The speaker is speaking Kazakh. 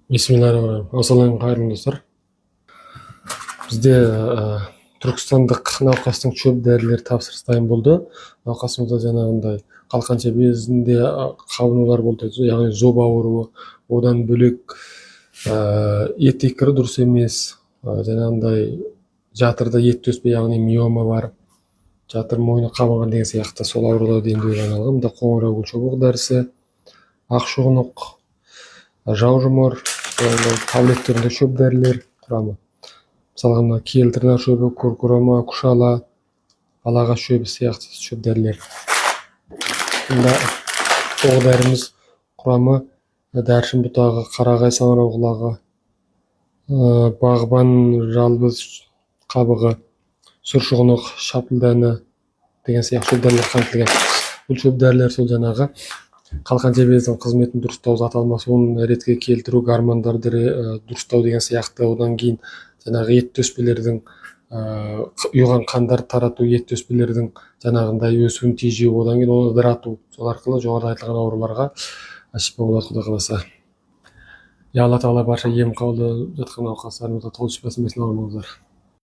Бисмиллахиррахманиррахим. Ассалаmu қайырлы достар. Бізде түркістандық науқастың шөп дәрілер тапсырыс дайын болды. Науқасымызда жаңағындай қалқанша безінде қабынулар болды, яғни зоб ауруы, одан бөлек ет икірі дұрыс емес, жаңағындай жатырда ет төспей, яғни миома бар, жатыр мойны қабынған деген сияқты сол ауруларды емдеуге арналған. Мында қоңырау гүл шобақ дәрісі, ақшұғынық, жаужұмыр, таблеттерінде шөп дәрілер құрамы. Мысалға мына келтірна шөбі, куркума, күшала, балағаш шөбі сияқты шөп дәрілер. Мында оқ дәріміз құрамы дәршін бұтағы, қарағай самарау құлағы, бағбан жалбыз қабығы, сүршұғынық, шапыл дәні деген сияқты шөп дәрілер қамтылған. Бұл шөп дәрілер сол жаңағы қалқанша бездің қызметін дұрыстау, зат алмасуын ретке келтіру, гормондарды дұрыстау деген сияқты. Одан кейін жаңағы ет төспелердің ұйыған қандар тарату, ет төспелердің жаңағындай өсуін тежеу, одан кейін оны ыдырату. Сол арқылы жоғарыда айтылған ауруларға шипа болады, Құдай қаласа. Я Алла Тағала барша ем қабылдап жатқан науқастарымызға толық шипасын берсін, аман болыңыздар.